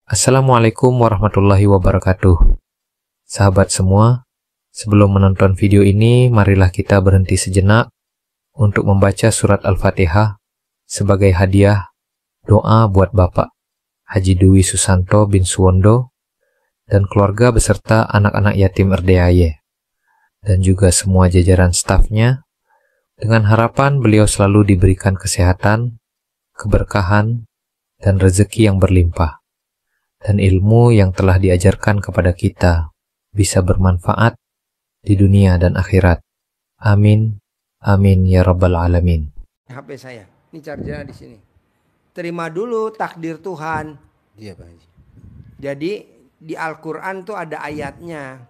Assalamualaikum warahmatullahi wabarakatuh. Sahabat semua, sebelum menonton video ini, marilah kita berhenti sejenak untuk membaca surat Al-Fatihah sebagai hadiah doa buat Bapak Haji Dwi Susanto bin Suwondo dan keluarga beserta anak-anak yatim RDAY dan juga semua jajaran stafnya, dengan harapan beliau selalu diberikan kesehatan, keberkahan, dan rezeki yang berlimpah, dan ilmu yang telah diajarkan kepada kita bisa bermanfaat di dunia dan akhirat. Amin. Amin ya rabbal alamin. HP saya, ini chargernya di sini. Terima dulu takdir Tuhan. Iya Pak Haji. Jadi di Al-Quran tuh ada ayatnya.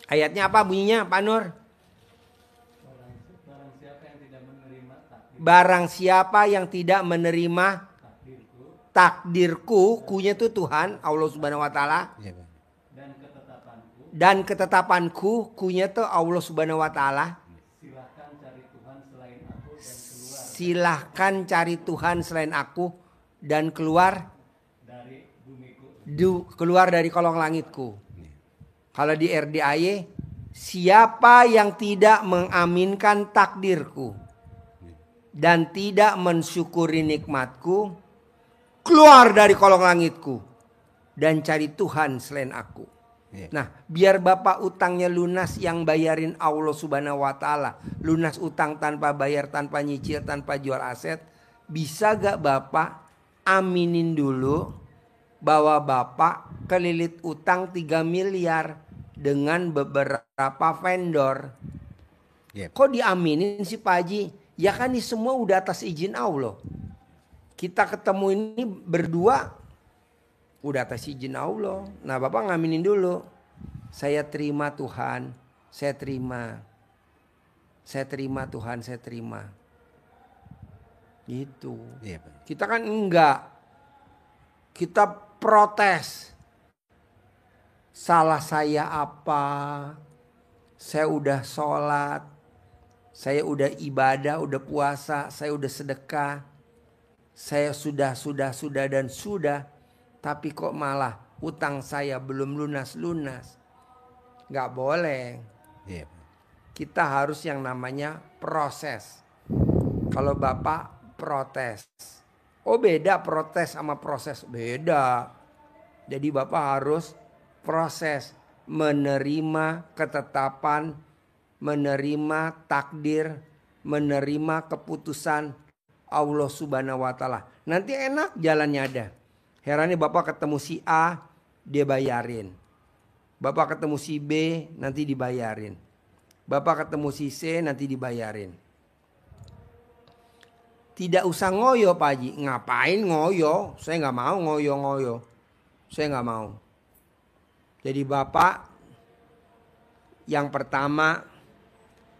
Ayatnya apa bunyinya Pak Nur? Barang siapa yang tidak menerima takdirku, kunya itu Tuhan, Allah Subhanahu Wa Taala. Iya Pak. Dan ketetapanku, kunya itu Allah Subhanahu Wa Taala. Silahkan cari Tuhan selain aku dan keluar dari bumiku. Keluar dari kolong langitku. Kalau di RDAY, siapa yang tidak mengaminkan takdirku dan tidak mensyukuri nikmatku, keluar dari kolong langitku dan cari Tuhan selain aku. Nah, biar Bapak utangnya lunas, yang bayarin Allah Subhanahu Wa Taala. Lunas utang tanpa bayar, tanpa nyicil, tanpa jual aset. Bisa gak Bapak aminin dulu bahwa Bapak kelilit utang 3 miliar dengan beberapa vendor? Kok diaminin sih Pak Haji? Ya kan ini semua udah atas izin Allah. Kita ketemu ini berdua udah atas izin Allah. Nah Bapak ngaminin dulu. Saya terima Tuhan. Saya terima. Saya terima Tuhan. Saya terima. Gitu. Iya Pak. Kita kan enggak. Kita protes. Salah saya apa? Saya udah sholat. Saya udah ibadah, udah puasa. Saya udah sedekah. Saya sudah dan sudah. Tapi kok malah utang saya belum lunas-lunas. Gak boleh. Iya. Kita harus yang namanya proses. Kalau Bapak protes. Oh beda protes sama proses. Beda. Jadi Bapak harus proses. Menerima ketetapan. Menerima takdir. Menerima keputusan Allah Subhanahu Wa Taala. Nanti enak jalannya ada. Herannya Bapak ketemu si A, dia bayarin. Bapak ketemu si B, nanti dibayarin. Bapak ketemu si C, nanti dibayarin. Tidak usah ngoyo Pak Haji. Ngapain ngoyo? Saya nggak mau ngoyo-ngoyo. Saya nggak mau. Jadi Bapak, yang pertama,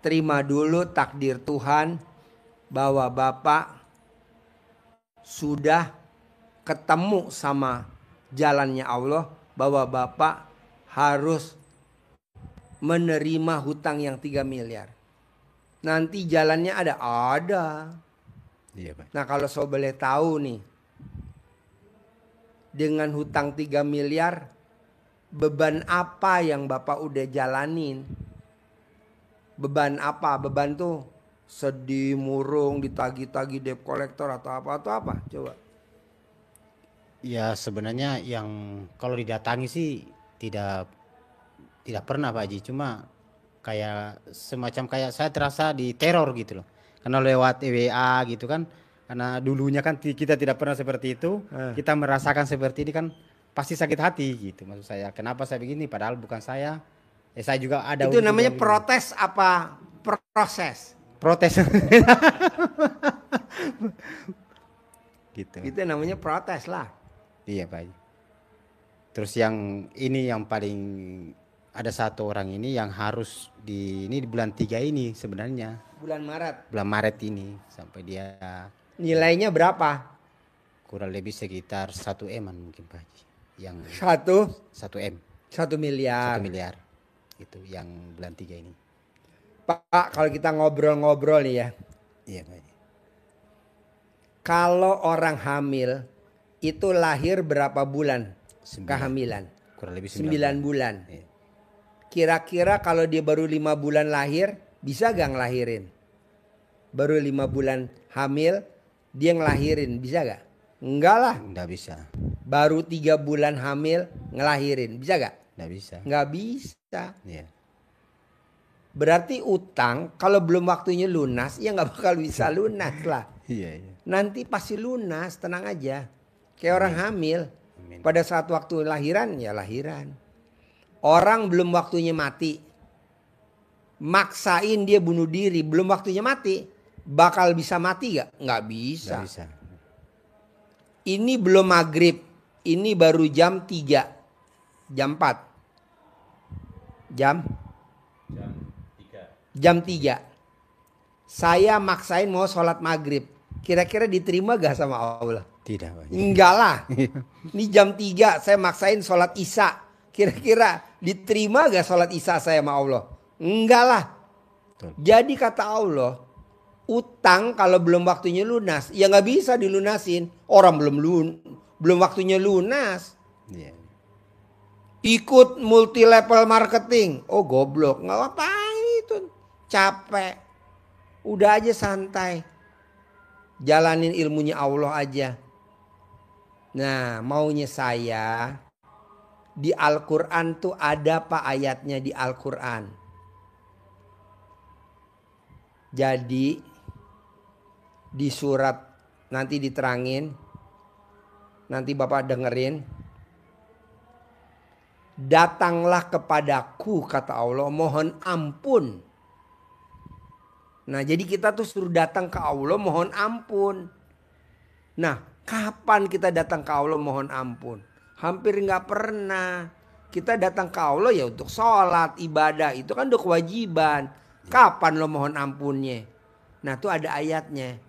terima dulu takdir Tuhan bahwa Bapak sudah ketemu sama jalannya Allah, bahwa Bapak harus menerima hutang yang 3 miliar. Nanti jalannya ada. Iya Pak. Nah kalau saya boleh tahu nih, dengan hutang 3 miliar, beban apa yang Bapak udah jalanin? Beban apa? Beban tuh sedih, murung, ditagi-tagi debt collector atau apa? Coba. Ya sebenarnya yang kalau didatangi sih tidak pernah Pak Haji. Cuma kayak semacam kayak saya terasa diteror gitu loh. Karena lewat WA gitu kan. Karena dulunya kan kita tidak pernah seperti itu. Kita merasakan seperti ini kan pasti sakit hati gitu. Maksud saya kenapa saya begini padahal bukan saya. Saya juga ada. Itu namanya protes apa proses? Protes. Gitu. Itu namanya protes lah. Iya Pak. Terus yang ini yang paling ada satu orang ini yang harus di bulan 3 ini sebenarnya. Bulan Maret. Bulan Maret ini sampai dia. Nilainya berapa? Kurang lebih sekitar 1 M mungkin Pak Haji. Yang 1 M. 1 miliar. 1 miliar. Itu yang bulan 3 ini. Pak, kalau kita ngobrol-ngobrol nih ya. Iya Pak Haji. Kalau orang hamil itu lahir berapa bulan 9. kehamilan? Kurang lebih 9 bulan. Iya. Kira-kira kalau dia baru 5 bulan lahir, bisa gak ngelahirin? Baru 5 bulan hamil, dia ngelahirin, bisa gak? Enggak lah. Nggak bisa. Baru 3 bulan hamil, ngelahirin, bisa gak? Nggak bisa. Nggak bisa. Iya. Berarti utang kalau belum waktunya lunas, ya nggak bakal bisa lunas lah. Iya, iya. Nanti pasti lunas, tenang aja. Kayak orang hamil. Amin. Pada saat waktu lahiran, ya lahiran. Orang belum waktunya mati. Maksain dia bunuh diri, belum waktunya mati. Bakal bisa mati gak? Nggak bisa. Nggak bisa. Ini belum maghrib. Ini baru jam 3. Jam 4. Jam 3. Saya maksain mau sholat maghrib. Kira-kira diterima gak sama Allah? Tidak, Pak. Enggak lah. Ini jam 3 saya maksain sholat isya. Kira-kira diterima gak sholat isya saya sama Allah? Enggak lah. Betul. Jadi kata Allah, utang kalau belum waktunya lunas, ya gak bisa dilunasin. Orang belum waktunya lunas. Iya. Ikut multi level marketing. Oh goblok, gak ngapain itu. Capek. Udah aja santai. Jalanin ilmunya Allah aja. Nah, maunya saya di Al-Quran tuh ada pak ayatnya di Al-Quran. Jadi di surat nanti diterangin. Nanti Bapak dengerin. Datanglah kepadaku kata Allah, mohon ampun. Nah jadi kita tuh suruh datang ke Allah mohon ampun. Nah kapan kita datang ke Allah mohon ampun? Hampir nggak pernah. Kita datang ke Allah ya untuk sholat, ibadah. Itu kan udah kewajiban. Kapan lo mohon ampunnya? Nah tuh ada ayatnya.